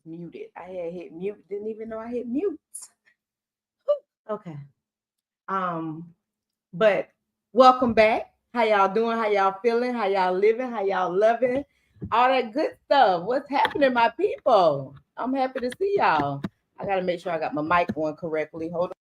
muted. I had hit mute, didn't even know I hit mute. Okay. Um, but welcome back. How y'all doing? How y'all feeling? How y'all living? How y'all loving? All that good stuff. What's happening, my people? I'm happy to see y'all. I gotta make sure I got my mic on correctly. Hold on.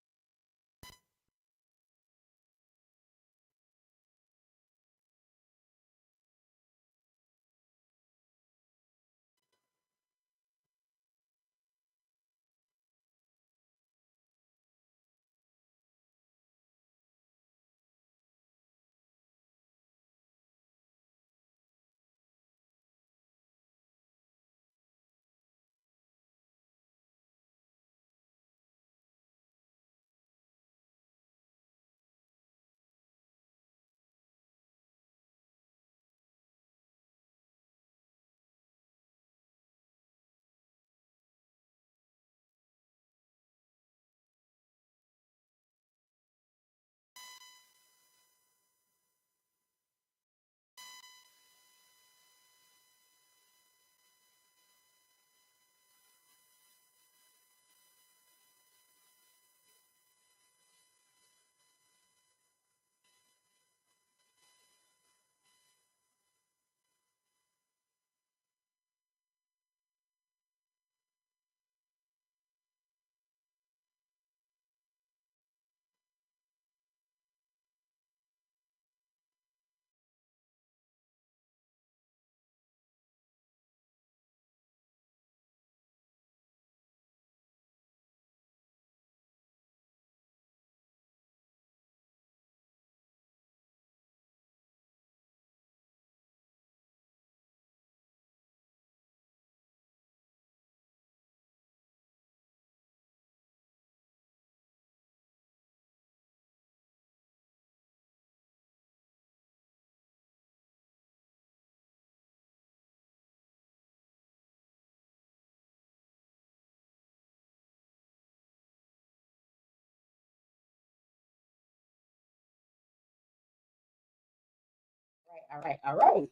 All right, all right.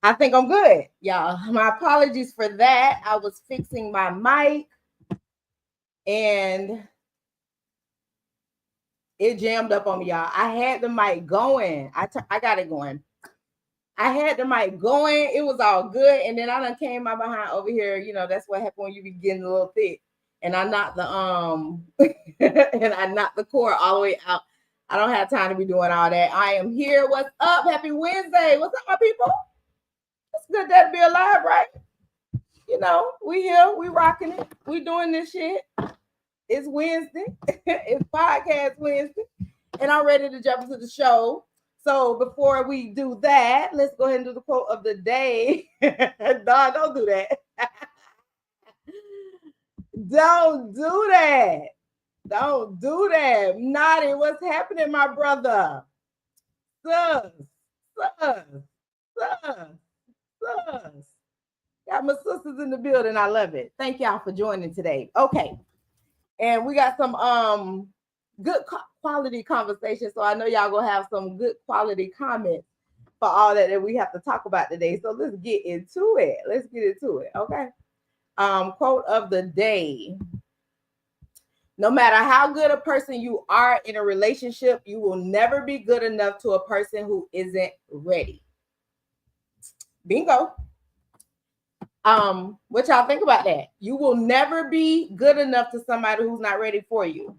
I think I'm good, y'all. My apologies for that. I was fixing my mic and it jammed up on me, y'all. I had the mic going. I got it going. I had the mic going. It was all good. And then I done came my behind over here. You know, that's what happened when you be getting a little thick. And I knocked the and I knocked the cord all the way out. I don't have time to be doing all that. I am here. What's up? Happy Wednesday. What's up, my people? It's good to be alive, right? You know, we here, we rocking it, we doing this shit. It's Wednesday, it's podcast Wednesday, and I'm ready to jump into the show. So before we do that, let's go ahead and do the quote of the day. Don, don't do that. Don't do that. Don't do that. Naughty, what's happening, my brother? Sus, sus, sus, sus. Got my sisters in the building. I love it. Thank y'all for joining today. Okay. And we got some good quality conversation. So I know y'all gonna have some good quality comments for all that we have to talk about today. So let's get into it. Let's get into it. Okay. Quote of the day. No matter how good a person you are in a relationship, you will never be good enough to a person who isn't ready. Bingo. What y'all think about that? You will never be good enough to somebody who's not ready for you.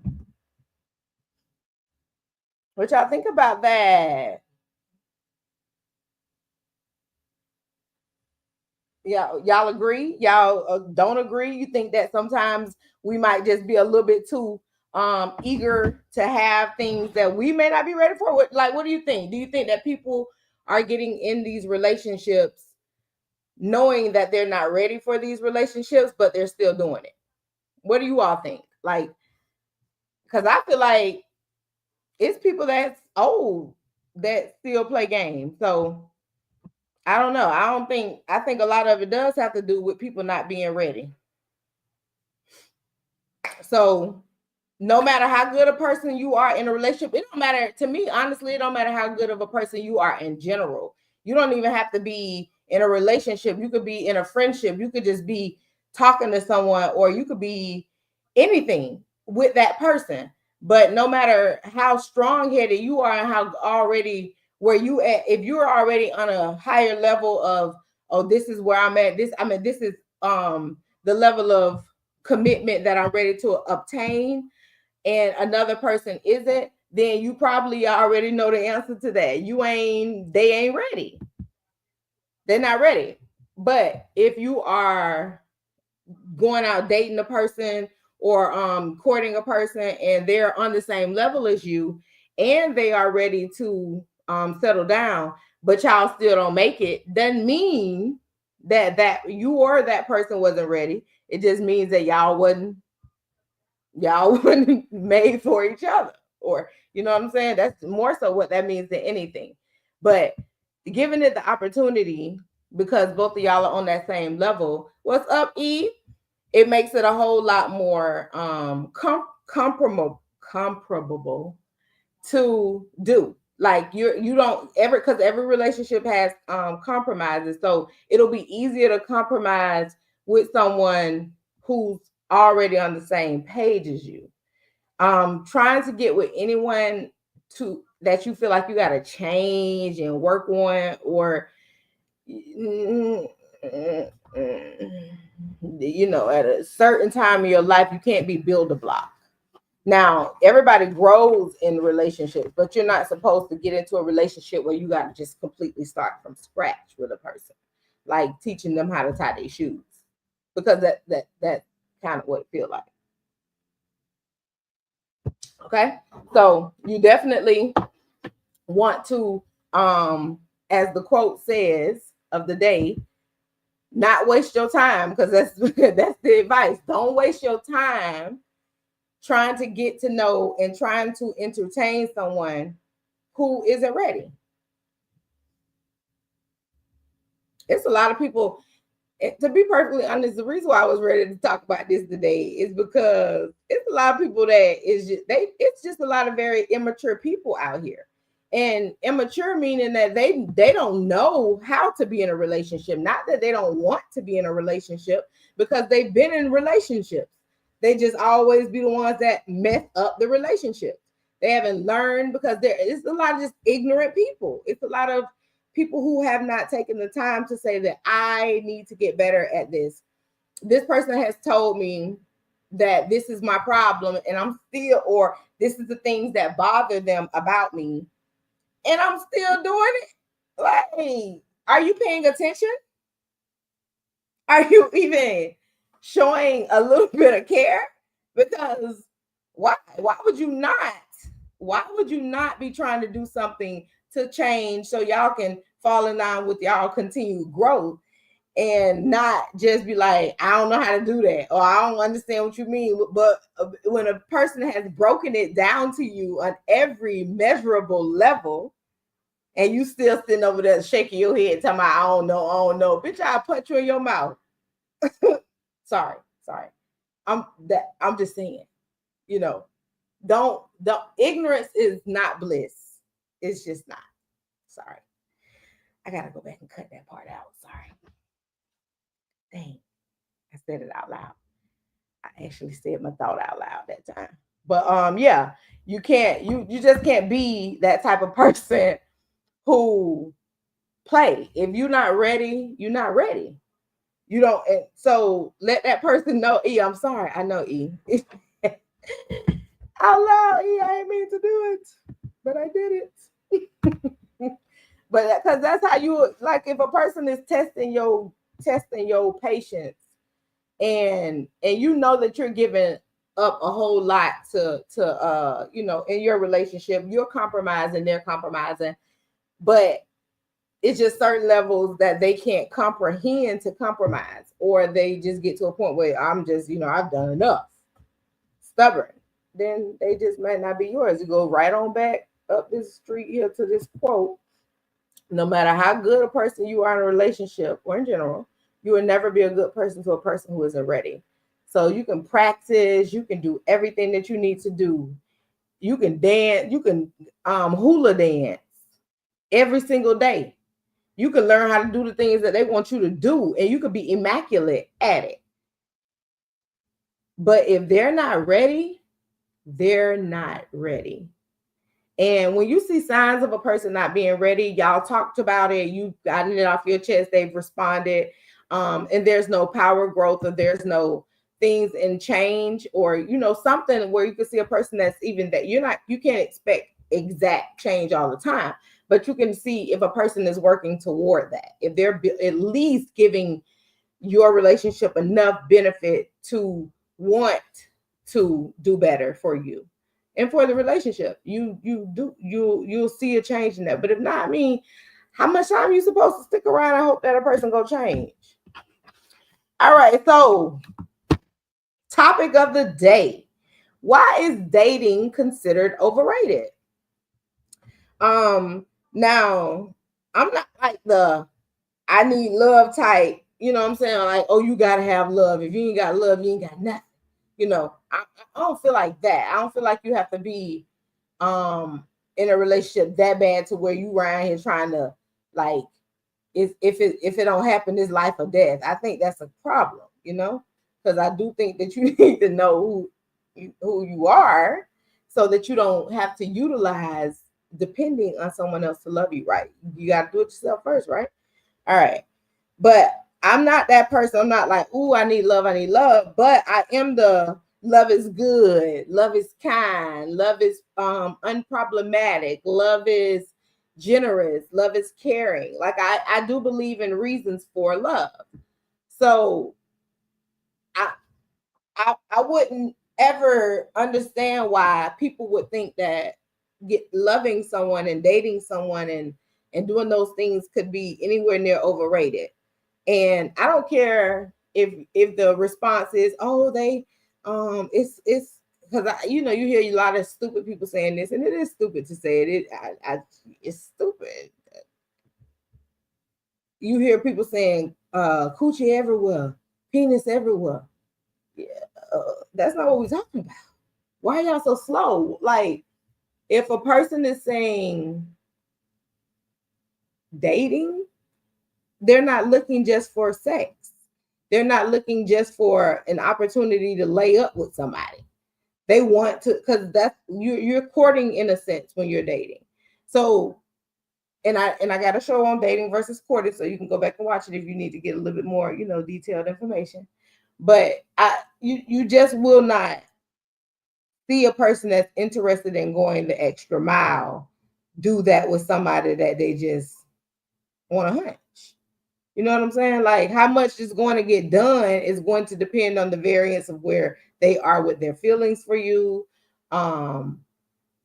What y'all think about that? Yeah, y'all agree? Y'all don't agree? You think that sometimes we might just be a little bit too eager to have things that we may not be ready for? What do you think? Do you think that people are getting in these relationships knowing that they're not ready for these relationships, but they're still doing it? What do you all think? Like, because I feel like it's people that's old that still play games. So I don't know. I think a lot of it does have to do with people not being ready. So no matter how good a person you are in a relationship, it don't matter to me, honestly, it don't matter how good of a person you are in general. You don't even have to be in a relationship. You could be in a friendship. You could just be talking to someone, or you could be anything with that person. But no matter how strong-headed you are and how already where you at, if you're already on a higher level of, oh, this is where I'm at, this is the level of commitment that I'm ready to obtain, and another person isn't, then you probably already know the answer to that. They ain't ready. They're not ready. But if you are going out dating a person, or courting a person, and they're on the same level as you, and they are ready to settle down, but y'all still don't make it, doesn't mean that you or that person wasn't ready. It just means that y'all wasn't made for each other, or you know what I'm saying. That's more so what that means than anything. But giving it the opportunity, because both of y'all are on that same level. What's up, E? It makes it a whole lot more comparable to do. Like you don't ever, because every relationship has compromises, so it'll be easier to compromise with someone who's already on the same page as you. Trying to get with anyone to that you feel like you got to change and work on, or at a certain time in your life, you can't be build a block. Now, everybody grows in relationships, but you're not supposed to get into a relationship where you got to just completely start from scratch with a person, like teaching them how to tie their shoes, because that's kind of what it feels like. Okay, so you definitely want to, as the quote says of the day, not waste your time, because that's the advice. Don't waste your time trying to get to know and trying to entertain someone who isn't ready. It's a lot of people. To be perfectly honest, the reason why I was ready to talk about this today is because it's a lot of people that it's just a lot of very immature people out here. And immature meaning that they don't know how to be in a relationship. Not that they don't want to be in a relationship, because they've been in relationships. They just always be the ones that mess up the relationship. They haven't learned, because it's a lot of just ignorant people. It's a lot of people who have not taken the time to say that I need to get better at this. This person has told me that this is my problem, and I'm still, or this is the things that bother them about me, and I'm still doing it. Like, are you paying attention? Are you even showing a little bit of care? Because why? Why would you not? Why would you not be trying to do something to change so y'all can fall in line with y'all continued growth, and not just be like, I don't know how to do that, or I don't understand what you mean. But when a person has broken it down to you on every measurable level, and you still sitting over there shaking your head, talking about, I don't know, bitch, I'll punch you in your mouth. sorry. I'm just saying, don't ignorance is not bliss. It's just not. Sorry. I gotta go back and cut that part out. Sorry. Dang. I said it out loud. I actually said my thought out loud that time. But yeah, you just can't be that type of person who play. If you're not ready, you're not ready. You don't, so let that person know. E, I'm sorry. I know, E. Out loud, E, I ain't mean to do it, but I did it. But because that's how you, like, if a person is testing your patience, and you know that you're giving up a whole lot to in your relationship, you're compromising, they're compromising, but it's just certain levels that they can't comprehend to compromise, or they just get to a point where I'm just, I've done enough, stubborn, then they just might not be yours. You go right on back up this street here to this quote. No matter how good a person you are in a relationship or in general, you will never be a good person to a person who isn't ready. So you can practice, you can do everything that you need to do. You can dance, you can hula dance every single day. You can learn how to do the things that they want you to do, and you could be immaculate at it. But if they're not ready, they're not ready. And when you see signs of a person not being ready, y'all talked about it, you gotten it off your chest, they've responded, and there's no power growth, or there's no things in change, or something where you can see a person that's even that you can't expect exact change all the time, but you can see if a person is working toward that, if they're at least giving your relationship enough benefit to want to do better for you and for the relationship. You'll see a change in that. But if not, I mean, how much time are you supposed to stick around and hope that a person go change? All right, so topic of the day: why is dating considered overrated? Now I'm not like the I need love type, you know what I'm saying? Like, oh, you gotta have love. If you ain't got love, you ain't got nothing. I don't feel like that. I don't feel like you have to be in a relationship that bad to where you around here trying to, like, if it don't happen, it's life or death. I think that's a problem, because I do think that you need to know who you are, so that you don't have to utilize depending on someone else to love you right. You got to do it yourself first, right? All right. But I'm not that person. I'm not like, ooh, I need love. But I am the love is good. Love is kind. Love is unproblematic. Love is generous. Love is caring. Like I do believe in reasons for love. So I wouldn't ever understand why people would think that loving someone and dating someone and doing those things could be anywhere near overrated. And I don't care if the response is, oh, they it's because you hear a lot of stupid people saying this, and it is stupid to say it. It's stupid. You hear people saying coochie everywhere, penis everywhere. Yeah, that's not what we're talking about. Why are y'all so slow? Like, if a person is saying dating, they're not looking just for sex. They're not looking just for an opportunity to lay up with somebody. They want to, because that's you're courting in a sense when you're dating. So, and I got a show on dating versus courting, so you can go back and watch it if you need to get a little bit more, detailed information. But you just will not see a person that's interested in going the extra mile do that with somebody that they just want to hunch. You know what I'm saying? Like, how much is going to get done is going to depend on the variance of where they are with their feelings for you.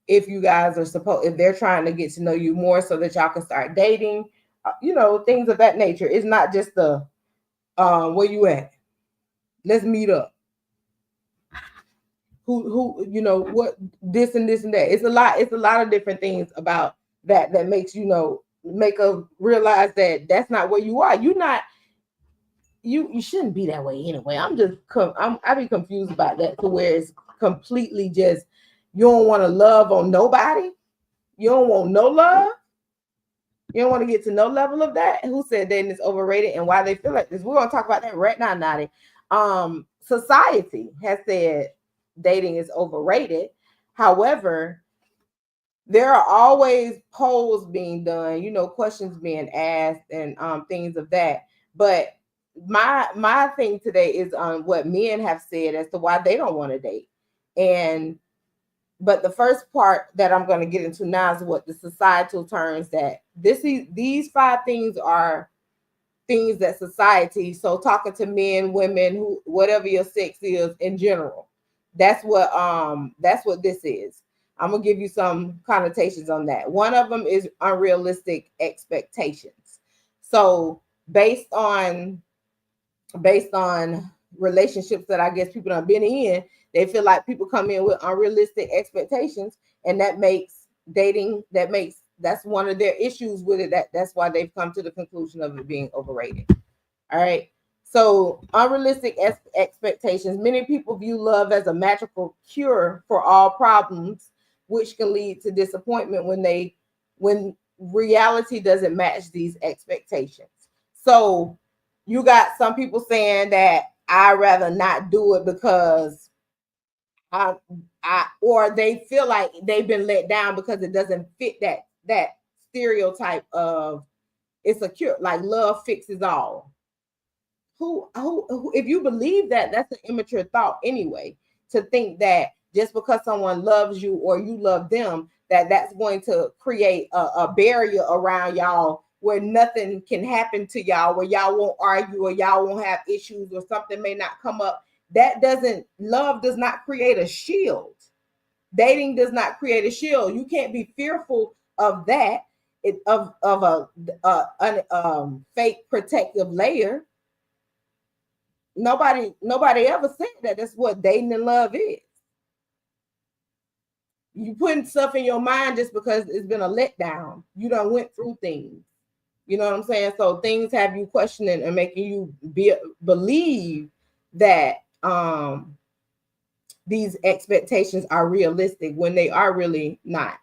If you guys are if they're trying to get to know you more so that y'all can start dating, things of that nature. It's not just the where you at? Let's meet up. Who what this and this and that. It's a lot of different things about that makes make us realize that that's not where you are. You're not you shouldn't be that way anyway. I be confused about that, to where it's completely just you don't want to love on nobody. You don't want no love. You don't want to get to no level of that. Who said dating is overrated and why they feel like this? We're gonna talk about that right now, Nadi. Society has said dating is overrated. However, there are always polls being done, questions being asked and things of that. But my thing today is on what men have said as to why they don't want to date. But the first part that I'm going to get into now is what the societal terms that these 5 things are things that society, so talking to men, women, who whatever your sex is in general, that's what this is. I'm gonna give you some connotations on that. One of them is unrealistic expectations. So based on relationships that I guess people have been in, they feel like people come in with unrealistic expectations, and that makes dating, that's one of their issues with it. That's why they've come to the conclusion of it being overrated. All right. So unrealistic expectations. Many people view love as a magical cure for all problems, which can lead to disappointment when reality doesn't match these expectations. So you got some people saying that I'd rather not do it because um, or they feel like they've been let down because it doesn't fit that stereotype of it's a cure, like love fixes all. Who if you believe that, that's an immature thought anyway, to think that just because someone loves you or you love them, that that's going to create a barrier around y'all where nothing can happen to y'all, where y'all won't argue or y'all won't have issues or something may not come up. That doesn't, love does not create a shield. Dating does not create a shield. You can't be fearful of that, of a fake protective layer. Nobody ever said that that's what dating and love is. You putting stuff in your mind just because it's been a letdown. You done went through things. You know what I'm saying? So things have you questioning and making you believe that these expectations are realistic when they are really not.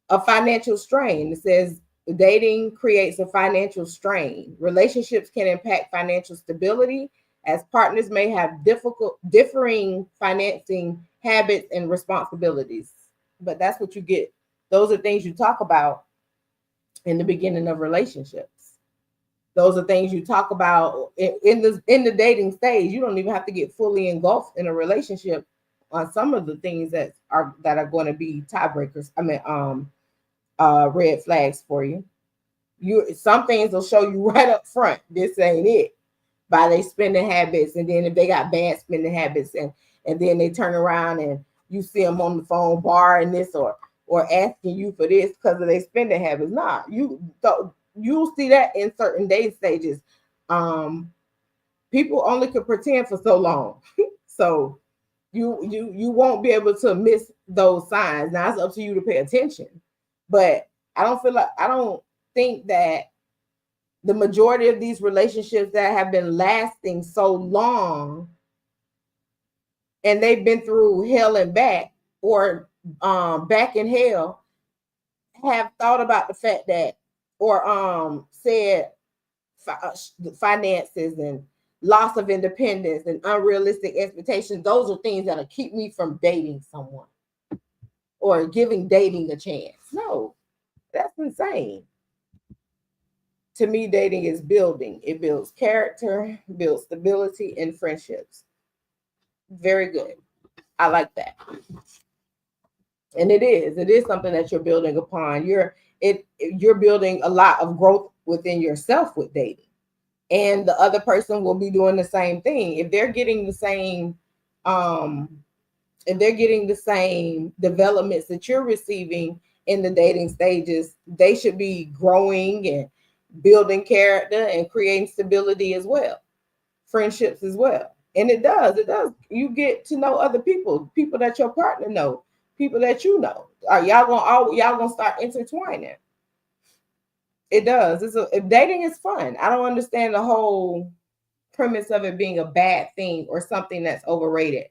A financial strain. It says dating creates a financial strain. Relationships can impact financial stability as partners may have differing financing habits and responsibilities. But that's what you get. Those are things you talk about in the beginning of relationships. Those are things you talk about in the dating stage. You don't even have to get fully engulfed in a relationship on some of the things that are going to be tiebreakers. I mean, red flags for you. Some things will show you right up front, this ain't it, by their spending habits. And then if they got bad spending habits, and then they turn around and you see them on the phone borrowing this or asking you for this because of their spending habits. Nah, you'll see that in certain dating stages. People only can pretend for so long. So you won't be able to miss those signs. Now it's up to you to pay attention. But I don't think that the majority of these relationships that have been lasting so long and they've been through hell and back, or back in hell, have thought about the fact that, or said finances and loss of independence and unrealistic expectations, those are things that'll keep me from dating someone or giving dating a chance. No, that's insane. To me, dating is building. It builds character, builds stability and friendships. Very good. I like that. And it is something that you're building upon. You're building a lot of growth within yourself with dating. And the other person will be doing the same thing. If they're getting the same developments that you're receiving in the dating stages, they should be growing and building character and creating stability as well, friendships as well. And it does. You get to know other people that your partner know, people that you know. Are y'all gonna start intertwining? It does. If dating is fun. I don't understand the whole premise of it being a bad thing or something that's overrated.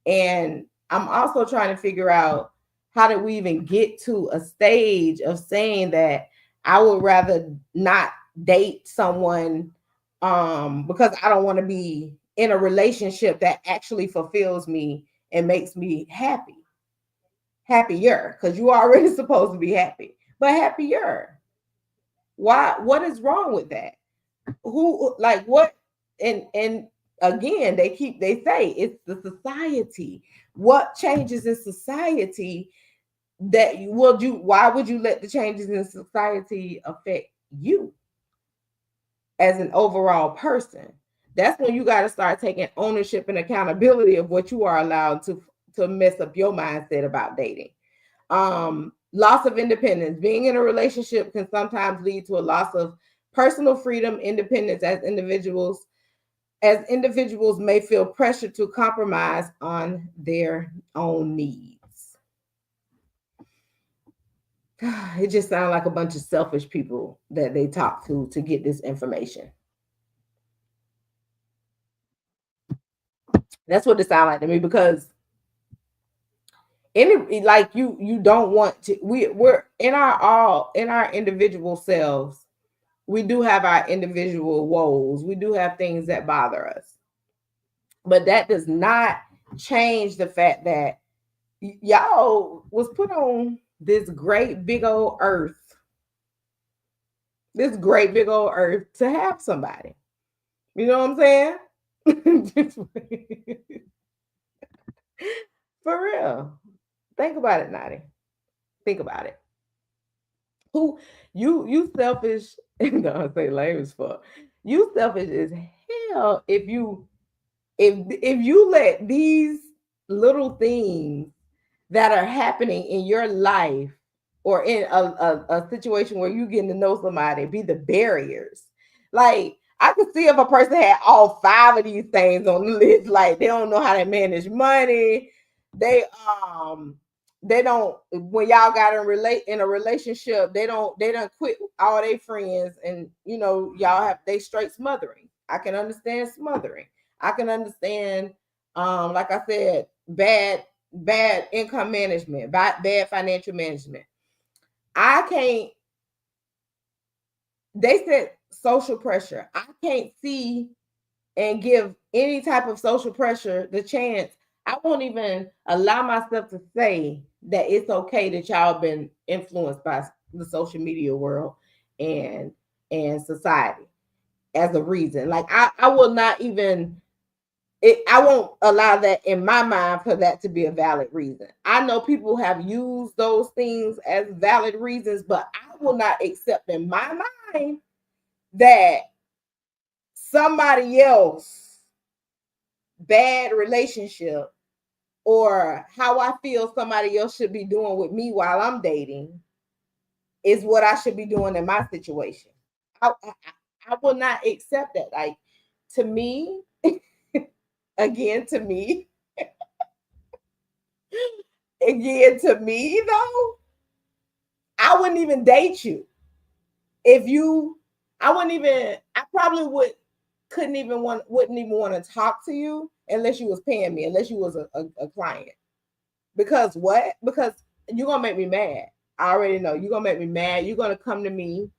And I'm also trying to figure out, how did we even get to a stage of saying that I would rather not date someone because I don't want to be in a relationship that actually fulfills me and makes me happier, because you are already supposed to be happy, but happier. Why? What is wrong with that? Who, like, what? And again, they say it's the society. What changes in society that you will do? Why would you let the changes in society affect you as an overall person? That's when you got to start taking ownership and accountability of what you are allowed to mess up your mindset about dating. Loss of independence. Being in a relationship can sometimes lead to a loss of personal freedom, independence, as individuals may feel pressure to compromise on their own needs. It just sounds like a bunch of selfish people that they talk to get this information. That's what it sounds like to me, because like you don't want to. We're in our individual selves. We do have our individual woes. We do have things that bother us, but that does not change the fact that y'all was put on this great big old earth, to have somebody. You know what I'm saying? For real. Think about it, Nadi. Think about it. Who you selfish? No, I say lame as fuck. You selfish as hell if you let these little things that are happening in your life or in a situation where you getting to know somebody be the barriers. Like I could see if a person had all five of these things on the list, like they don't know how to manage money, they they don't when y'all got in a relationship, they don't quit all their friends and y'all have they straight smothering. I can understand smothering. I can understand like I said, bad income management, bad financial management. I can't, they said social pressure. I can't see and give any type of social pressure the chance. I won't even allow myself to say that it's okay that y'all been influenced by the social media world and society as a reason. Like I will not even I won't allow that in my mind for that to be a valid reason. I know people have used those things as valid reasons, but I will not accept in my mind that somebody else bad relationship or how I feel somebody else should be doing with me while I'm dating is what I should be doing in my situation. I will not accept that. Like to me, again, to me, again, to me though, I wouldn't even date you if you. I wouldn't even. I probably wouldn't even want to talk to you unless you was paying me, unless you was a client. Because what? Because you're gonna make me mad. I already know you're gonna make me mad. You're gonna come to me.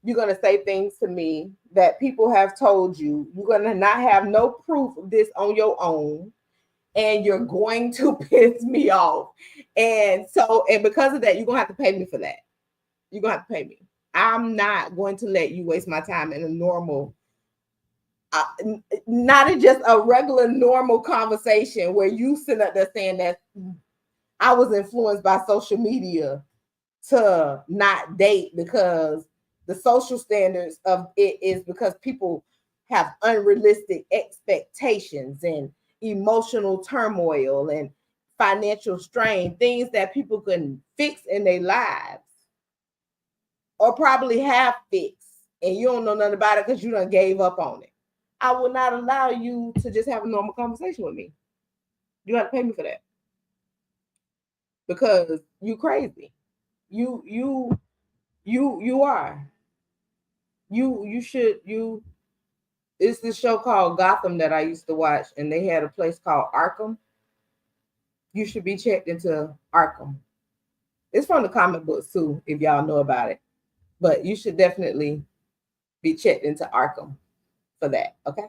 You're gonna say things to me that people have told you. You're gonna not have no proof of this on your own, and you're going to piss me off. And because of that, you're gonna have to pay me for that. You're gonna have to pay me. I'm not going to let you waste my time in a normal, uh, not in just a regular normal conversation where you sit up there saying that I was influenced by social media to not date because the social standards of it is because people have unrealistic expectations and emotional turmoil and financial strain, things that people can fix in their lives or probably have fixed, and you don't know nothing about it because you done gave up on it. I will not allow you to just have a normal conversation with me. You have to pay me for that because you crazy. You are. You should you It's this show called Gotham that I used to watch, and they had a place called Arkham. You should be checked into Arkham. It's from the comic books too, if y'all know about it. But you should definitely be checked into Arkham for that. Okay.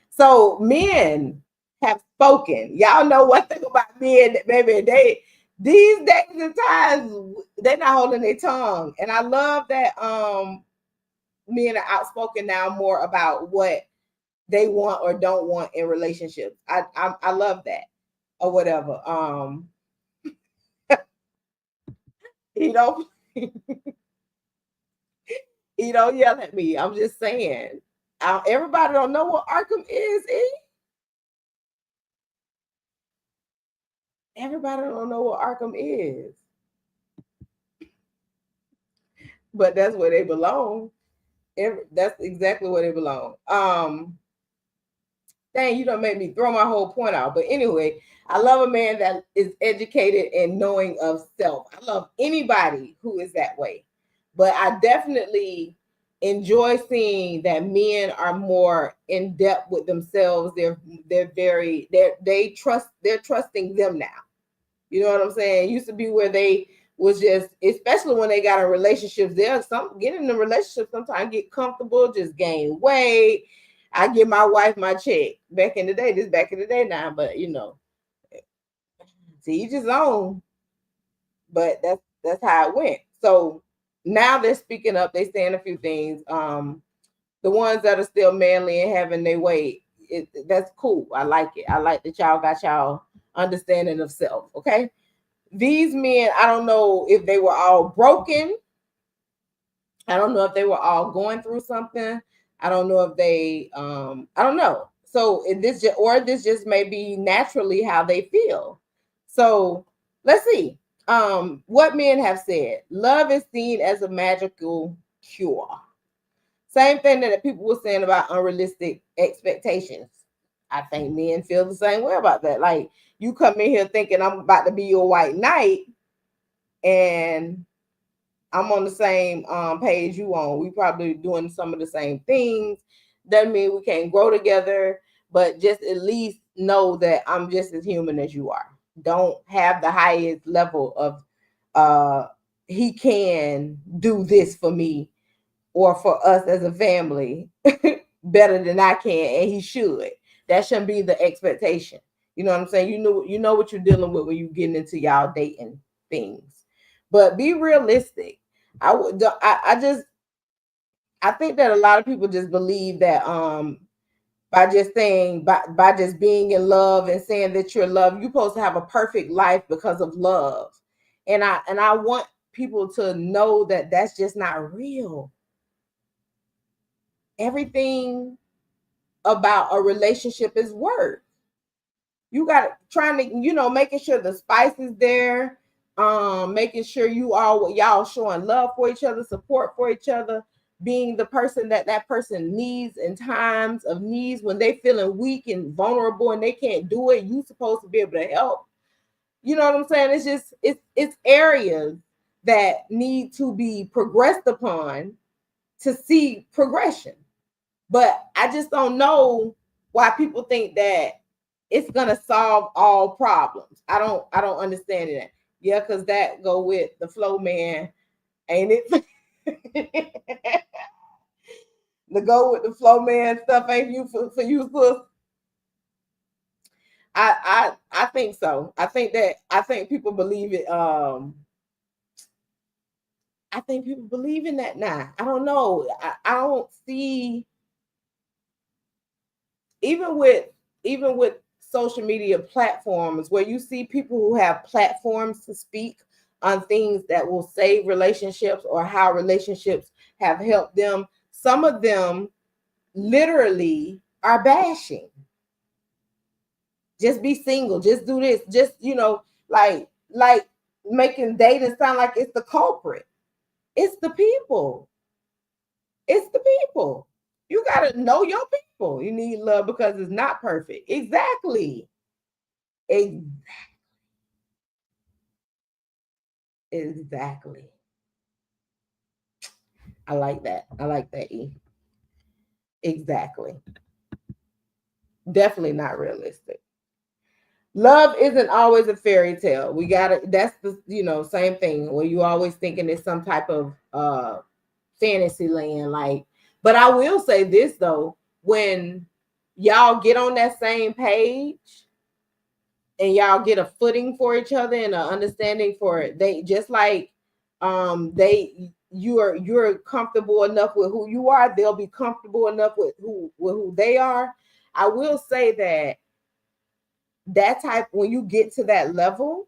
So men have spoken. Y'all know one thing about men, baby. These days and times they're not holding their tongue. And I love that men are outspoken now more about what they want or don't want in relationships. I love that or whatever. You know, you don't yell at me. I'm just saying. Everybody don't know what Arkham is. Everybody don't know what Arkham is, but that's where they belong. That's exactly where they belong. Dang, you don't make me throw my whole point out. But anyway, I love a man that is educated and knowing of self. I love anybody who is that way. But I definitely enjoy seeing that men are more in depth with themselves. They're trusting them now. You know what I'm saying? It used to be where they was just, especially when they got in relationships, there's some getting in a relationship sometimes get comfortable, just gain weight. I give my wife my check back in the day. This back in the day now, but to each his own, but that's how it went. So now they're speaking up, they saying a few things. The ones that are still manly and having their way, that's cool. I like it. I like that y'all got y'all understanding of self. Okay. These men, I don't know if they were all broken. I don't know if they were all going through something. I don't know if they I don't know. So this just may be naturally how they feel. So let's see. What men have said. Love is seen as a magical cure. Same thing that people were saying about unrealistic expectations. I think men feel the same way about that. Like, you come in here thinking I'm about to be your white knight, and I'm on the same page you on. We probably doing some of the same things. Doesn't mean we can't grow together, but just at least know that I'm just as human as you are. Don't have the highest level of he can do this for me or for us as a family better than I can, and he should. That shouldn't be the expectation. You know what I'm saying? You know what you're dealing with when you getting into y'all dating things. But be realistic. I think that a lot of people just believe that by just saying by just being in love and saying that you're loved, you're supposed to have a perfect life because of love. And I want people to know that that's just not real. Everything about a relationship is work. You got trying to, making sure the spice is there, making sure y'all showing love for each other, support for each other, being the person that person needs in times of needs when they feeling weak and vulnerable and they can't do it. You supposed to be able to help. You know what I'm saying? It's just it's areas that need to be progressed upon to see progression. But I just don't know why people think that it's gonna solve all problems. I don't understand it. Yeah, because that go with the flow man, ain't it? The go with the flow man stuff ain't you for you, sis. I think so. I think people believe it. I think people believe in that now. I don't know. I don't see, even with social media platforms where you see people who have platforms to speak on things that will save relationships or how relationships have helped them. Some of them literally are bashing. Just be single, just do this, just like making dating sound like it's the culprit. It's the people. It's the people. You got to know your people. You need love because it's not perfect. Exactly. Exactly. I like that. I like that, E. Exactly. Definitely not realistic. Love isn't always a fairy tale. We got to, that's the, same thing where you always thinking it's some type of fantasy land. Like, but I will say this though, when y'all get on that same page and y'all get a footing for each other and an understanding for it, they just like you're comfortable enough with who you are, they'll be comfortable enough with who they are. I will say that type, when you get to that level,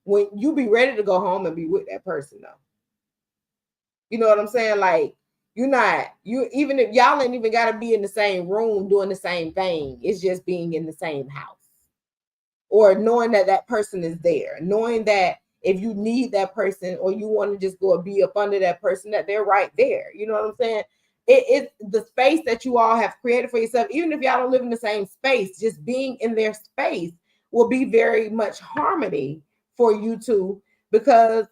when you be ready to go home and be with that person though. You know what I'm saying? Like, you even if y'all ain't even got to be in the same room doing the same thing, it's just being in the same house, or knowing that that person is there, knowing that if you need that person or you want to just go and be up under that person, that they're right there. You know what I'm saying? It's the space that you all have created for yourself. Even if y'all don't live in the same space, just being in their space will be very much harmony for you two, because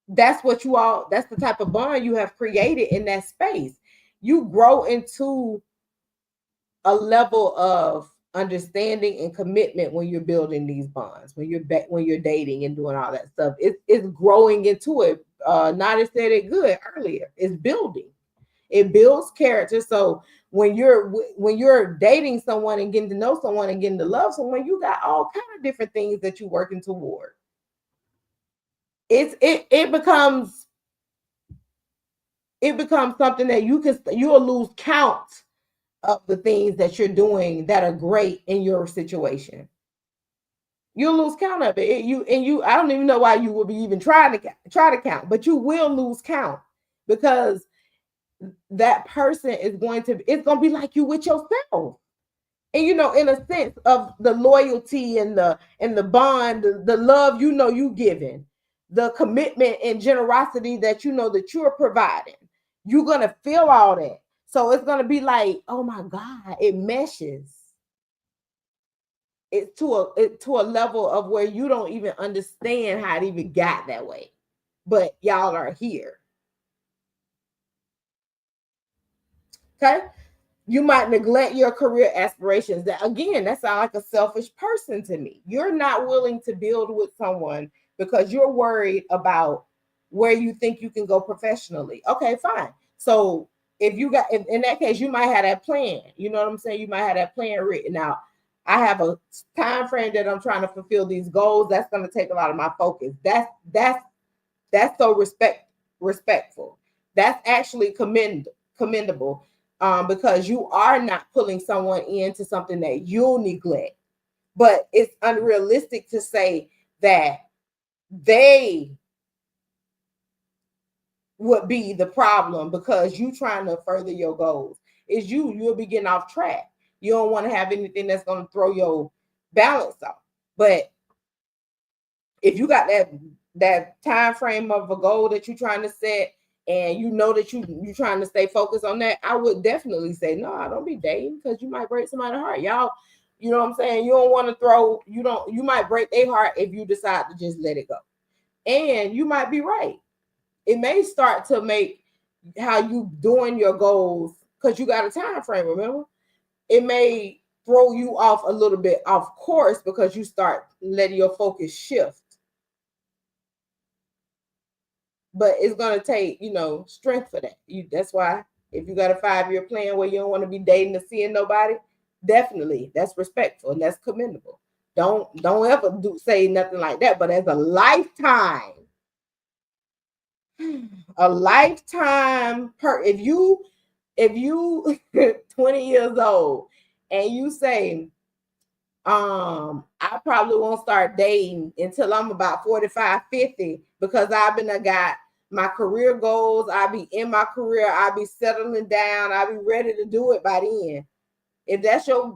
that's the type of bond you have created in that space. You grow into a level of understanding and commitment when you're building these bonds, when you're dating and doing all that stuff. It's growing into it. Nada said it good earlier. It's building. It builds character. So when you're dating someone and getting to know someone and getting to love someone, you got all kind of different things that you're working toward. It becomes something that you'll lose count of the things that you're doing that are great in your situation. You'll lose count of it. I don't even know why you would be even try to count, but you will lose count because that person is it's going to be like you with yourself. And in a sense of the loyalty and the bond, the love you giving, the commitment and generosity that that you're providing, you're gonna feel all that. So it's gonna be like, oh my God, it meshes. It to a level of where you don't even understand how it even got that way. But y'all are here. Okay. You might neglect your career aspirations. That again, that sounds like a selfish person to me. You're not willing to build with someone because you're worried about where you think you can go professionally. Okay, fine. So if you got in that case, you might have that plan. You know what I'm saying? You might have that plan written out. I have a time frame that I'm trying to fulfill these goals. That's going to take a lot of my focus. That's so respectful. That's actually commendable, because you are not pulling someone into something that you'll neglect. But it's unrealistic to say that they would be the problem because you trying to further your goals. Is you'll be getting off track. You don't want to have anything that's going to throw your balance off. But if you got that time frame of a goal that you're trying to set, and you know that you're trying to stay focused on that, I would definitely say no. I don't be dating because you might break somebody's heart. Y'all, you know what I'm saying? You don't want to you might break their heart if you decide to just let it go. And you might be right. It may start to make how you doing your goals, because you got a time frame, remember? It may throw you off a little bit off course because you start letting your focus shift. But it's gonna take strength for that. That's why if you got a 5-year plan where you don't want to be dating or seeing nobody, definitely that's respectful and that's commendable. Don't ever say nothing like that. But as a lifetime if you 20 years old and you say, I probably won't start dating until I'm about 45, 50, because I got my career goals. I'll be in my career. I'll be settling down. I'll be ready to do it by then. If that's your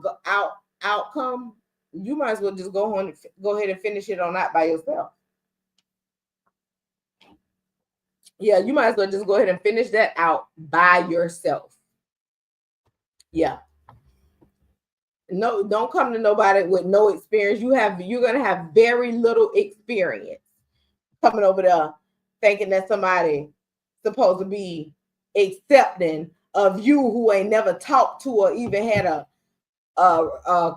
outcome, you might as well just go ahead and finish it on out by yourself. Yeah, you might as well just go ahead and finish that out by yourself. Yeah. No, don't come to nobody with no experience. You're gonna have very little experience coming over there thinking that somebody supposed to be accepting of you who ain't never talked to or even had a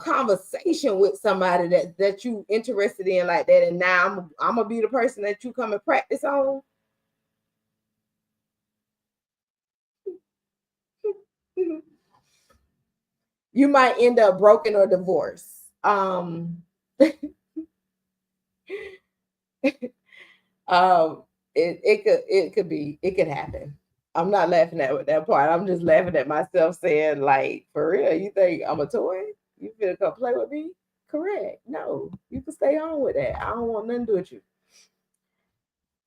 conversation with somebody that you interested in like that. And now I'm gonna be the person that you come and practice on. You might end up broken or divorced. Um, it could happen. I'm not laughing at that part. I'm just laughing at myself saying, like, for real, you think I'm a toy? You finna come play with me? Correct. No, you can stay on with that. I don't want nothing to do with you.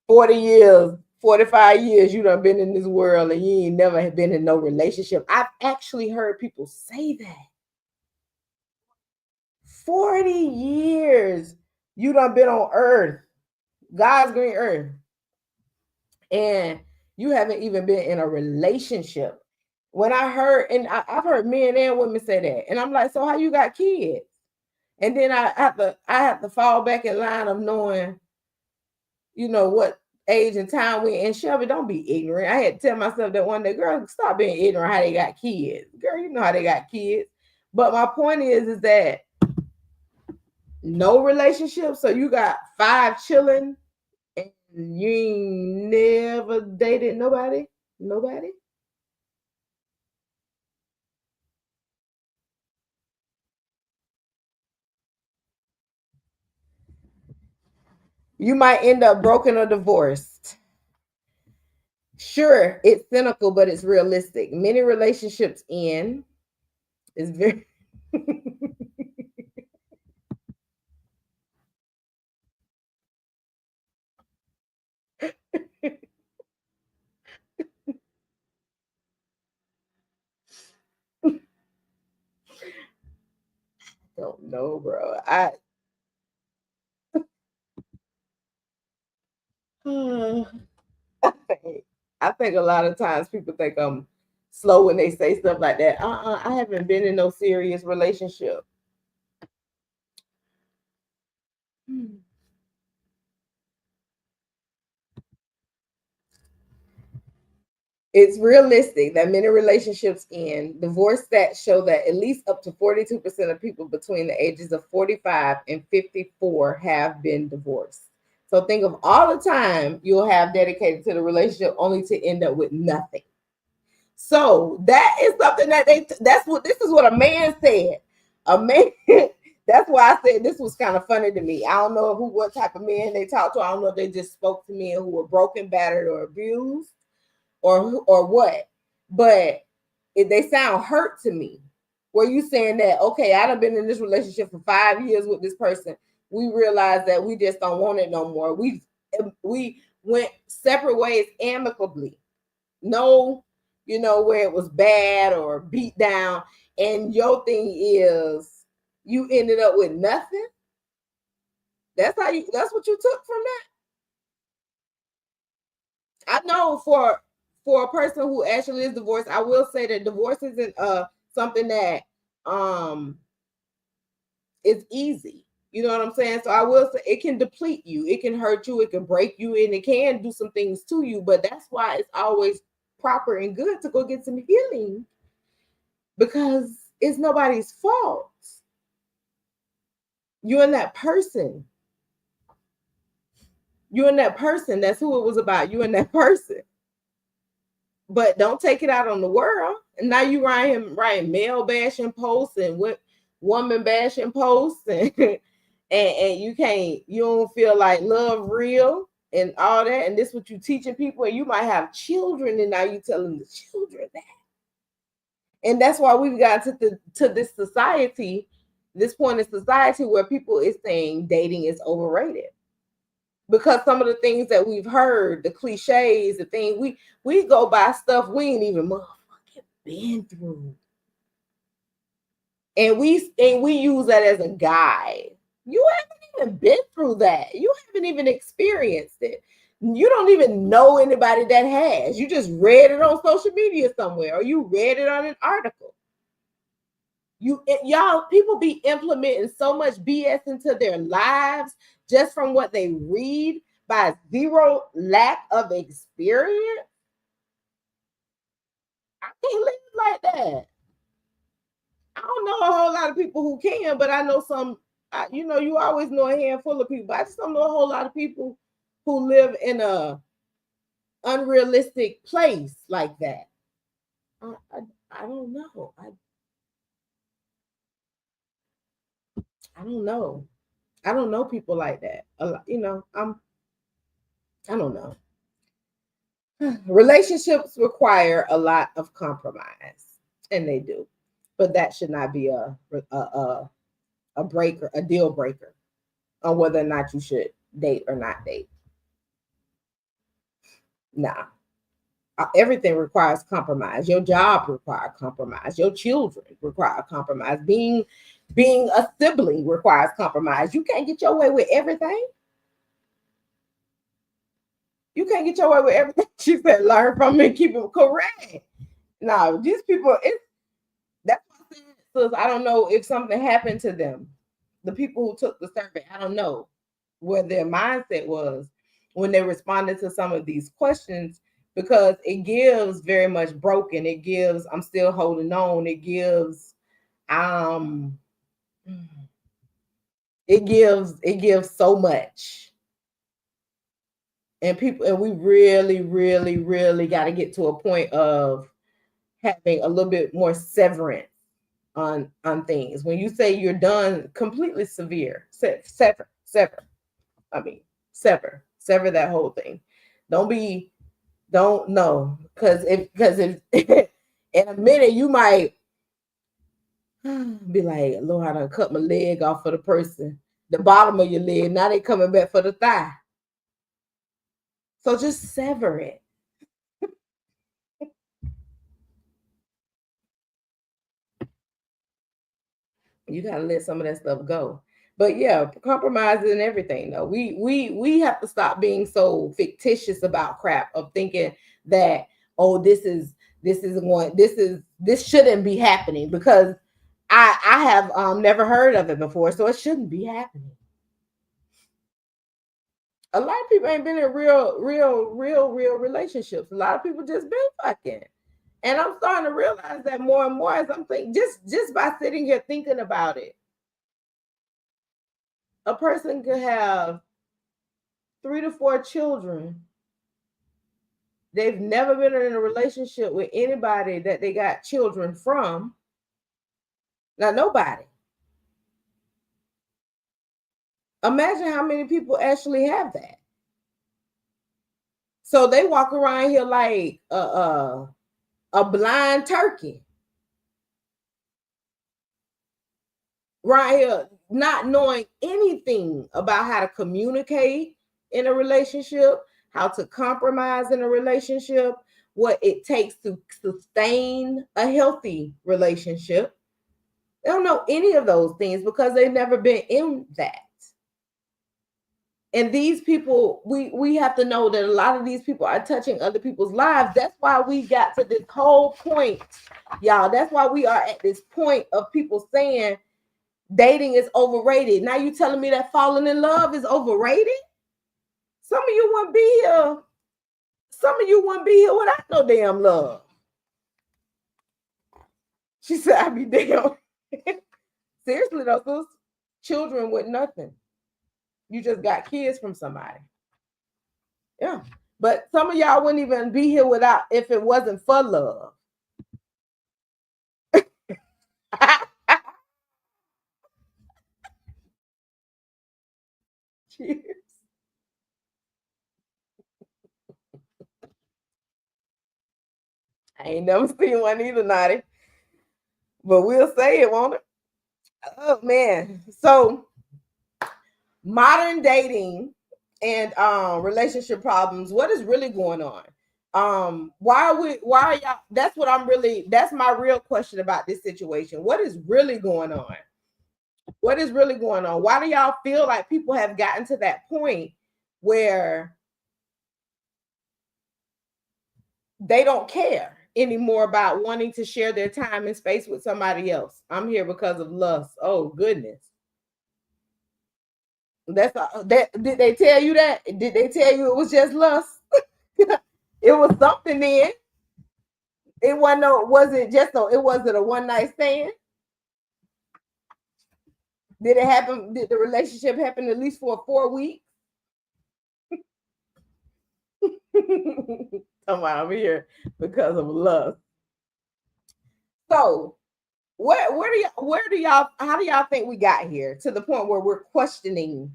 40 years, 45 years, you done been in this world and you ain't never been in no relationship. I've actually heard people say that. 40 years you done been on earth, God's green earth, and you haven't even been in a relationship. When I heard, and I've heard men and women say that, and I'm like, so how you got kids? And then I have to fall back in line of knowing, what age and time we in. Shelby, don't be ignorant. I had to tell myself that one day, girl, stop being ignorant how they got kids. Girl, you know how they got kids. But my point is that no relationship. So you got 5 children and you ain't never dated nobody? Nobody? You might end up broken or divorced. Sure, it's cynical, but it's realistic. Many relationships end. It's very don't know, bro. I think a lot of times people think I'm slow when they say stuff like that. I haven't been in no serious relationship. It's realistic that many relationships end. Divorce stats show that at least up to 42% of people between the ages of 45 and 54 have been divorced. So think of all the time you'll have dedicated to the relationship only to end up with nothing. So that is something that this is what a man said. A man that's why I said this was kind of funny to me. I don't know what type of men they talked to. I don't know if they just spoke to men who were broken, battered, or abused or what, but if they sound hurt to me. Were you saying that, okay, I done been in this relationship for 5 years with this person, we realized that we just don't want it no more, we went separate ways amicably, no, where it was bad or beat down, and your thing is you ended up with nothing? That's what you took from that? I know for a person who actually is divorced, I will say that divorce isn't something that um is easy. You know what I'm saying? So I will say it can deplete you, it can hurt you, it can break you, and it can do some things to you. But that's why it's always proper and good to go get some healing, because it's nobody's fault. You and that person. You and that person. That's who it was about. You and that person. But don't take it out on the world. And now you writing male bashing posts and what woman bashing posts and you don't feel like love real and all that. And this what you teaching people, and you might have children, and now you telling the children that. And that's why we've got to this society, this point in society where people is saying dating is overrated, because some of the things that we've heard, the cliches, the thing we go by stuff we ain't even motherfucking been through, and we use that as a guide. You haven't even been through that. You haven't even experienced it. You don't even know anybody that has. You just read it on social media somewhere, or you read it on an article. Y'all, people be implementing so much BS into their lives just from what they read by zero lack of experience. I can't live like that. I don't know a whole lot of people who can, but I know some. You always know a handful of people. I just don't know a whole lot of people who live in a unrealistic place like that. I don't know. I don't know. I don't know people like that. I don't know. Relationships require a lot of compromise, and they do, but that should not be a breaker, a deal breaker on whether or not you should date or not date. Nah, everything requires compromise. Your job requires compromise. Your children require compromise. Being a sibling requires compromise. You can't get your way with everything. You can't get your way with everything. She said, learn from me and keep it correct. No, these people, that's what I said. So I don't know if something happened to them. The people who took the survey, I don't know what their mindset was when they responded to some of these questions, because it gives very much broken. It gives I'm still holding on. Um it gives so much. And we really, really, really got to get to a point of having a little bit more severance on things. When you say you're done, completely sever. I mean, Sever that whole thing. Don't know, because if in a minute you might be like, Lord, I done cut my leg off for the person, the bottom of your leg. Now they coming back for the thigh. So just sever it. You gotta let some of that stuff go. But yeah, compromises and everything though. We have to stop being so fictitious about crap, of thinking that, oh, this shouldn't be happening, because I have never heard of it before, so it shouldn't be happening. A lot of people ain't been in real relationships. A lot of people just been fucking. And I'm starting to realize that more and more as I'm thinking, just by sitting here thinking about it. A person could have 3 to 4 children. They've never been in a relationship with anybody that they got children from. Not nobody. Imagine how many people actually have that. So they walk around here like a blind turkey. Right here, not knowing anything about how to communicate in a relationship, how to compromise in a relationship, what it takes to sustain a healthy relationship. They don't know any of those things because they've never been in that. And these people, we have to know that a lot of these people are touching other people's lives. That's why we got to this whole point, y'all. That's why we are at this point of people saying dating is overrated. Now you telling me that falling in love is overrated? Some of you wouldn't be here. Some of you wouldn't be here without no damn love. She said, I'd be damn. Seriously though, those children with nothing. You just got kids from somebody. Yeah. But some of y'all wouldn't even be here without, if it wasn't for love. Cheers. I ain't never seen one either, Naughty. But we'll say it, won't it? Oh man. So modern dating and relationship problems, what is really going on? Why are y'all, that's my real question about this situation. What is really going on? What is really going on? Why do y'all feel like people have gotten to that point where they don't care anymore about wanting to share their time and space with somebody else? I'm here because of lust. Oh goodness. Did they tell you that? Did they tell you it was just lust? It was something then. It wasn't no, was it just no, it wasn't a one night stand? Did it happen? Did the relationship happen at least for 4 weeks? Come on, I'm here because of love. So where do y'all how do y'all think we got here to the point where we're questioning?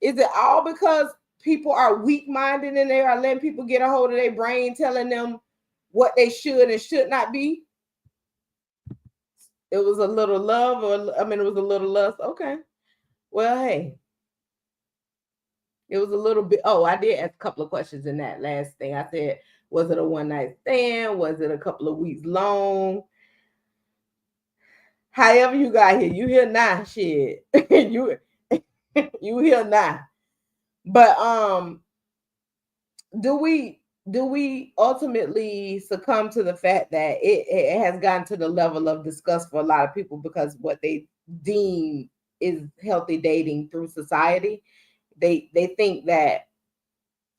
Is it all because people are weak-minded and they are letting people get a hold of their brain, telling them what they should and should not be? It was a little love, or I mean, it was a little lust. Okay. Well, hey, it was a little bit. Oh, I did ask a couple of questions in that last thing. I said, was it a one night stand? Was it a couple of weeks long? However you got here, you here now, shit. you you here now. But do we ultimately succumb to the fact that it has gotten to the level of disgust for a lot of people because what they deem is healthy dating through society? They think that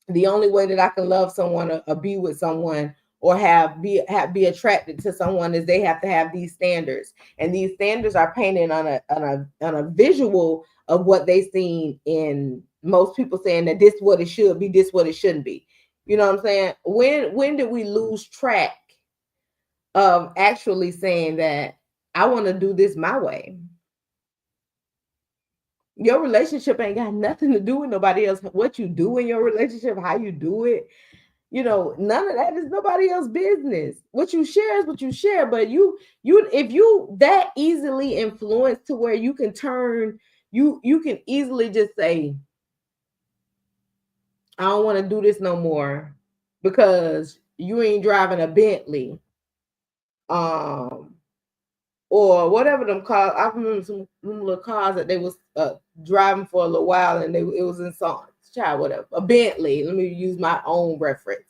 the only way that I can love someone or be with someone or be attracted to someone is they have to have these standards, and these standards are painted on a visual of what they seen in most people saying that this what it should be, this what it shouldn't be. You know what I'm saying? When did we lose track of actually saying that I want to do this my way? Your relationship ain't got nothing to do with nobody else. What you do in your relationship, how you do it, none of that is nobody else's business. What you share is what you share. But if you that easily influenced to where you can turn, you can easily just say, I don't want to do this no more because you ain't driving a Bentley, or whatever them cars. I remember some little cars that they was driving for a little while, and it was in some child, whatever, a Bentley. Let me use my own reference.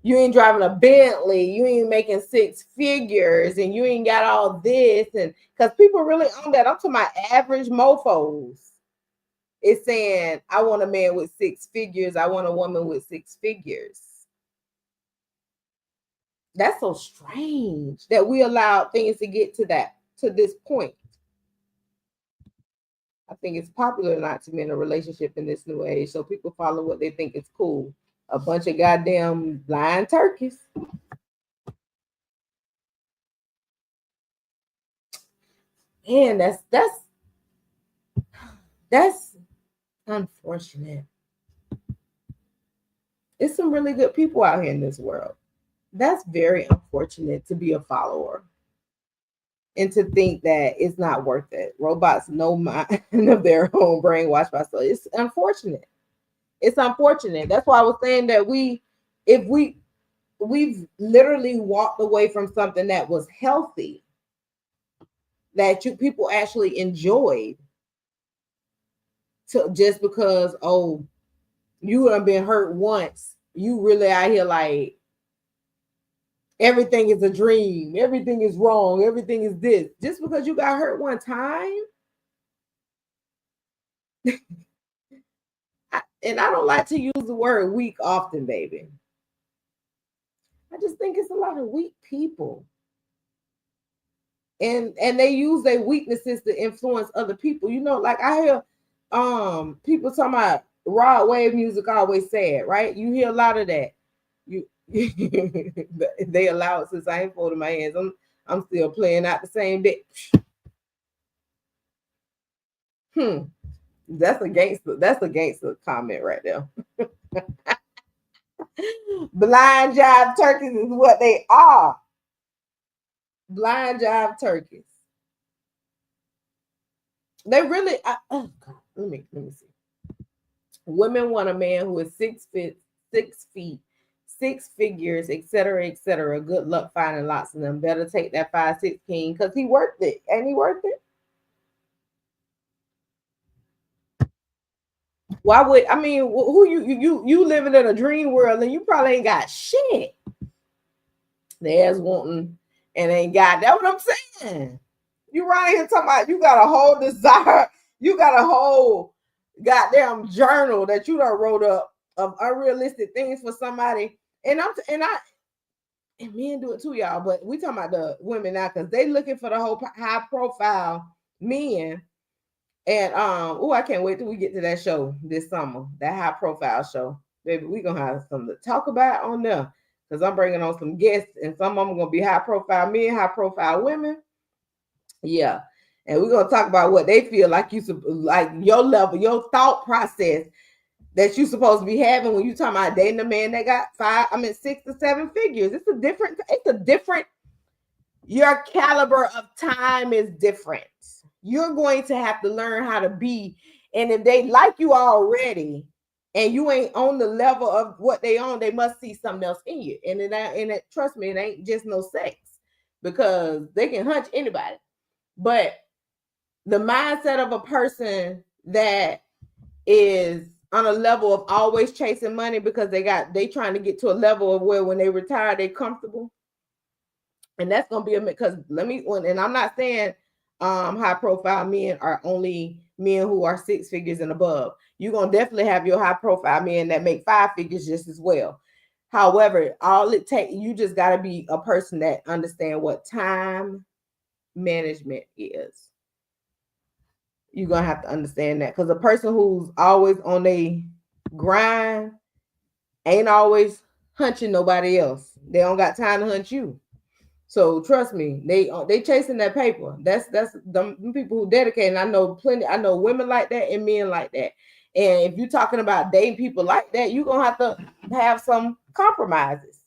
You ain't driving a Bentley, you ain't making six figures, and you ain't got all this, and because people really on that. I'm talking about average mofos. It's saying, I want a man with six figures. I want a woman with six figures. That's so strange that we allow things to get to this point. I think it's popular not to be in a relationship in this new age, so people follow what they think is cool. A bunch of goddamn blind turkeys. Man, that's unfortunate. It's some really good people out here in this world. That's very unfortunate to be a follower and to think that it's not worth it. Robots know mind of their own, brainwashed by so. It's unfortunate. It's unfortunate. That's why I was saying that we've literally walked away from something that was healthy, that people actually enjoyed, to just because, oh, you have been hurt once, you really out here like everything is a dream, everything is wrong, everything is this, just because you got hurt one time. And I don't like to use the word weak often, baby. I just think it's a lot of weak people, and they use their weaknesses to influence other people. Like I hear people talking about raw wave music always sad, right? You hear a lot of that. You they allow it since I ain't folding my hands. I'm still playing out the same day. That's a gangster comment right there. Blind jive turkeys is what they are. Blind jive turkeys. They really. Oh God, let me see. Women want a man who is 6 feet, 6 figures, etc., etc. Good luck finding lots of them. Better take that 5'6" king because he worth it. Ain't he worth it? Why would who you living in a dream world and you probably ain't got shit. There's wanting and ain't got. That's what I'm saying. You right here talking about you got a whole desire, you got a whole goddamn journal that you done wrote up of unrealistic things for somebody. And men do it too, y'all. But we talking about the women now because they looking for the whole high profile men. And I can't wait till we get to that show this summer, that high profile show. Baby, we gonna have something to talk about on there. Because I'm bringing on some guests, and some of them gonna be high profile men, high profile women. Yeah. And we're gonna talk about what they feel like like your level, your thought process that you supposed to be having when you talking about dating a man that got 6 to 7 figures. It's a different, your caliber of time is different. You're going to have to learn how to be. And if they like you already and you ain't on the level of what they own, they must see something else in you. And trust me, it ain't just no sex, because they can hunch anybody. But the mindset of a person that is on a level of always chasing money because they trying to get to a level of where when they retire, they're comfortable. And that's gonna be because and I'm not saying high profile men are only men who are 6 figures and above. You're gonna definitely have your high profile men that make 5 figures just as well. However, all it takes, you just gotta be a person that understand what time management is. You're gonna have to understand that, because a person who's always on a grind ain't always hunching nobody else. They don't got time to hunt you. So trust me, they chasing that paper. That's them people who dedicate. And I know plenty. I know women like that and men like that. And if you're talking about dating people like that, you're gonna have to have some compromises.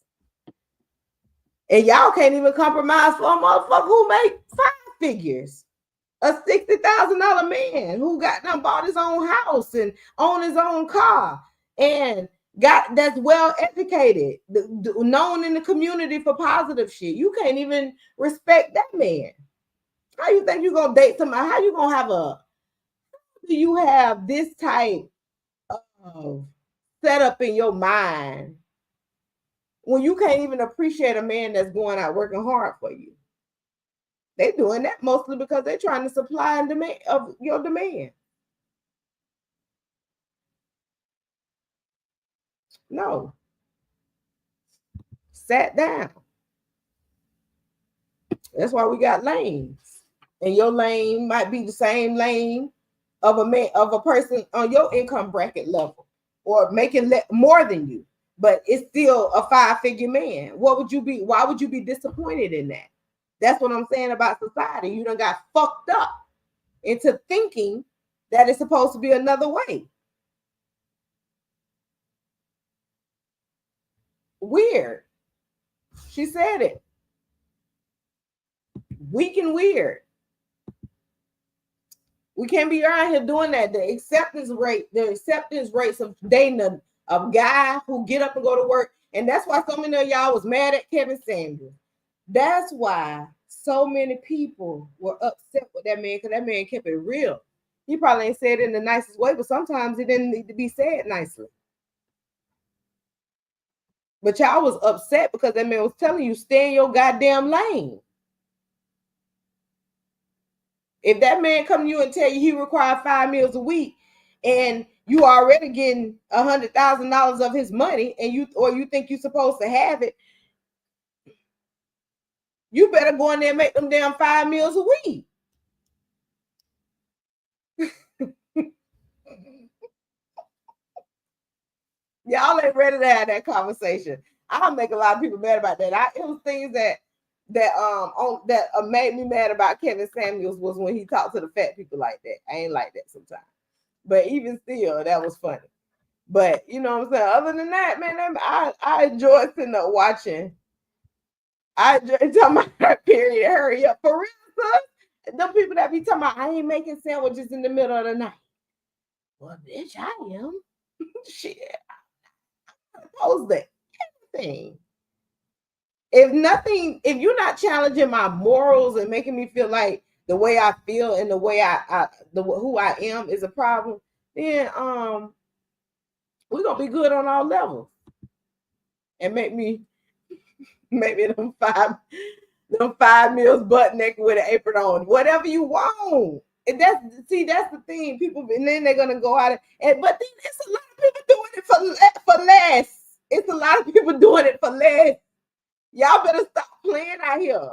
And y'all can't even compromise for a motherfucker who make 5 figures. A $60,000 man who got done bought his own house and own his own car and got that's well educated, known in the community for positive shit. You can't even respect that man. How you think you gonna date somebody? How you gonna have a? Do you have this type of setup in your mind when you can't even appreciate a man that's going out working hard for you? They doing that mostly because they're trying to supply and demand of your demand. No, sat down. That's why we got lanes, and your lane might be the same lane of a person on your income bracket level, or making more than you, but it's still a 5-figure man. What would you be? Why would you be disappointed in that? That's what I'm saying about society. You done got fucked up into thinking that it's supposed to be another way. Weird. She said it. Weak and weird. We can't be around here doing that. The acceptance rates of dating a guy who get up and go to work. And that's why so many of y'all was mad at Kevin Samuels. That's why so many people were upset with that man, because that man kept it real. He probably ain't said it in the nicest way, but sometimes it didn't need to be said nicely. But y'all was upset because that man was telling you, stay in your goddamn lane. If that man come to you and tell you he required 5 meals a week, and you already getting $100,000 of his money, and you think you're supposed to have it, you better go in there and make them damn 5 meals a week. Y'all ain't ready to have that conversation. I'll make a lot of people mad about that. It was things that made me mad about Kevin Samuels was when he talked to the fat people like that. I ain't like that sometimes. But even still, that was funny. But you know what I'm saying? Other than that, man, I enjoyed sitting up watching. I enjoyed talking about period. Hurry up. For real, son. Them people that be talking about, I ain't making sandwiches in the middle of the night. Well, bitch, I am. Shit. I post that thing. If you're not challenging my morals and making me feel like the way I feel and the way who I am is a problem, then we're gonna be good on all levels. And maybe them 5 meals butt naked with an apron on, whatever you want. And that's the thing. People, and then they're gonna go out but then it's a lot of people doing it for less. It's a lot of people doing it for less. Y'all better stop playing out here.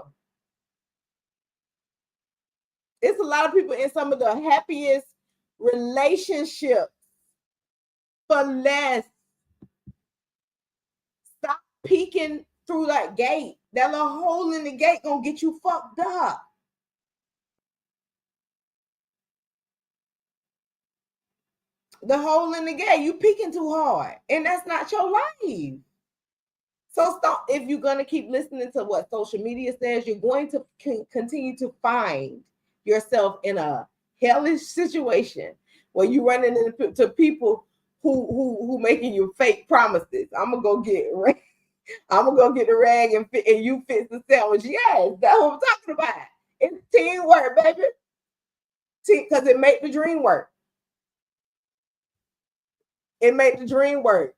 It's a lot of people in some of the happiest relationships for less. Stop peeking through that gate. That little hole in the gate gonna get you fucked up. The hole in the gate, you peeking too hard, and that's not your life. So stop. If you're gonna keep listening to what social media says, you're going to continue to find yourself in a hellish situation where you running into people who making you fake promises. I'm gonna go get the rag and you fix the sandwich. Yes, that's what I'm talking about. It's teamwork, baby. Because it make the dream work. It make the dream work.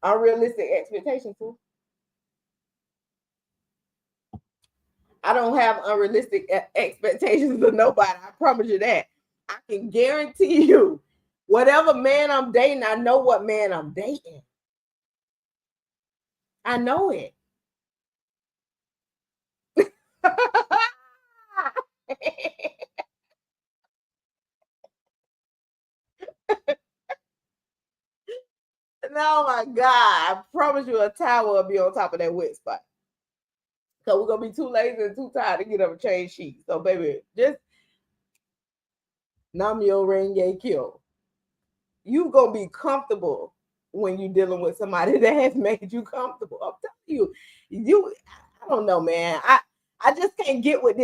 Unrealistic expectations too. I don't have unrealistic expectations of nobody. I promise you that. I can guarantee you, whatever man I'm dating, I know what man I'm dating. I know it. Oh my God. I promise you a towel will be on top of that wet spot. So we're gonna be too lazy and too tired to get up and change sheets. So baby, just Namyo Renge Kyo. You gonna be comfortable when you're dealing with somebody that has made you comfortable. I'm telling you, I don't know, man. I just can't get with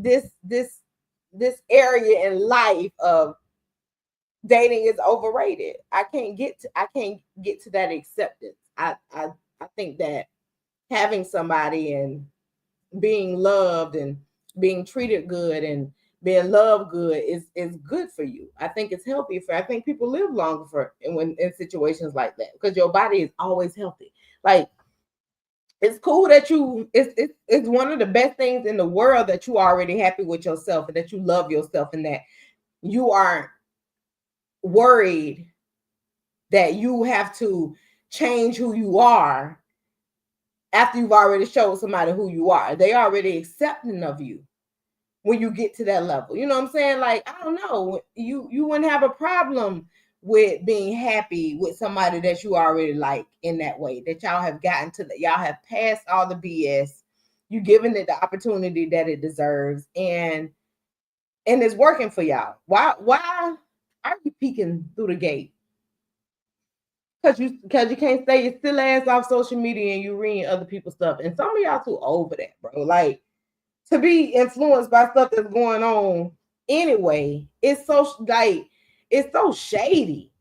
this area in life of dating is overrated. I can't get to that acceptance. I think that having somebody and being loved and being treated good and being loved good is good for you. I think it's healthy for. I think people live longer for when in situations like that because your body is always healthy. Like it's cool that it's one of the best things in the world that you are already happy with yourself and that you love yourself and that you aren't worried that you have to change who you are after you've already showed somebody who you are. They already accepting of you when you get to that level. You know what I'm saying? Like, I don't know. You wouldn't have a problem with being happy with somebody that you already like in that way, that y'all have gotten to that. Y'all have passed all the BS. You giving it the opportunity that it deserves. And it's working for y'all. Why are you peeking through the gate? Because you can't stay your still ass off social media and you reading other people's stuff. And some of y'all too old for that, bro. Like to be influenced by stuff that's going on anyway, it's so like it's so shady.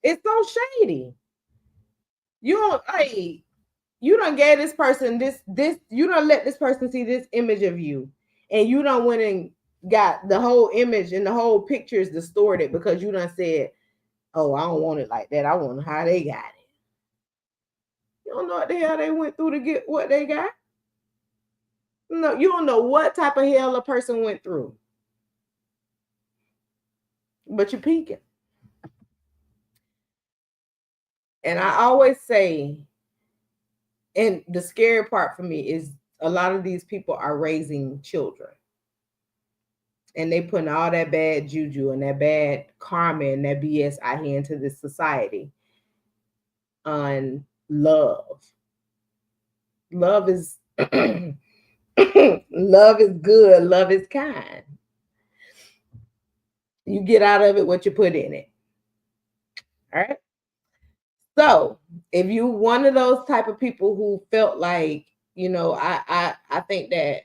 It's so shady. You don't like you don't gave this person this you don't let this person see this image of you, and you don't went and got the whole image and the whole picture is distorted because you done said, "Oh, I don't want it like that. I want how they got it." You don't know what the hell they went through to get what they got. No, you don't know what type of hell a person went through, but you're peeking. And I always say, and the scary part for me is a lot of these people are raising children. And they putting all that bad juju and that bad karma and that BS out here into this society on love. Love is love is good. Love is kind. You get out of it what you put in it. All right. So if you one of those type of people who felt like, I think that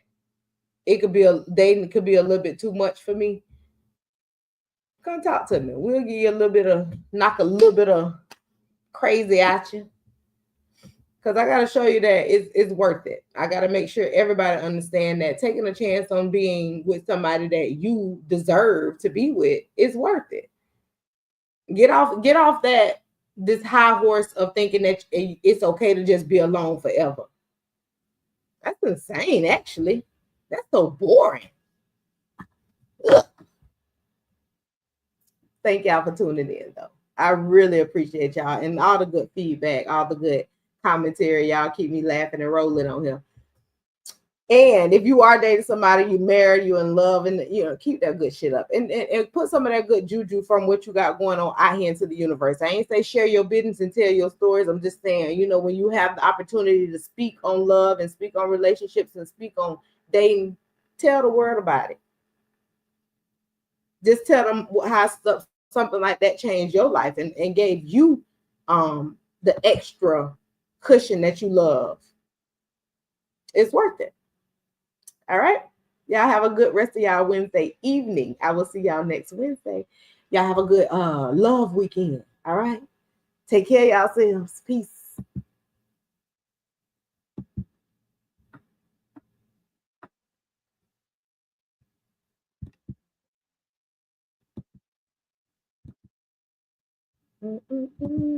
it could be dating could be a little bit too much for me, come talk to me. We'll give you a little bit of knock a little bit of crazy at you. Cause I gotta show you that it's worth it. I gotta make sure everybody understand that taking a chance on being with somebody that you deserve to be with is worth it. Get off that this high horse of thinking that it's okay to just be alone forever. That's insane, actually. That's so boring. Ugh. Thank y'all for tuning in, though. I really appreciate y'all and all the good feedback, all the good commentary. Y'all keep me laughing and rolling on here. And if you are dating somebody, you married, you in love, and keep that good shit up and put some of that good juju from what you got going on out here into the universe. I ain't say share your business and tell your stories. I'm just saying, when you have the opportunity to speak on love and speak on relationships and speak on dating, tell the world about it. Just tell them how something like that changed your life and gave you the extra cushion that you love. It's worth it. All right. Y'all have a good rest of y'all Wednesday evening. I will see y'all next Wednesday. Y'all have a good love weekend. All right. Take care of yourselves. Peace. Mm-mm-mm.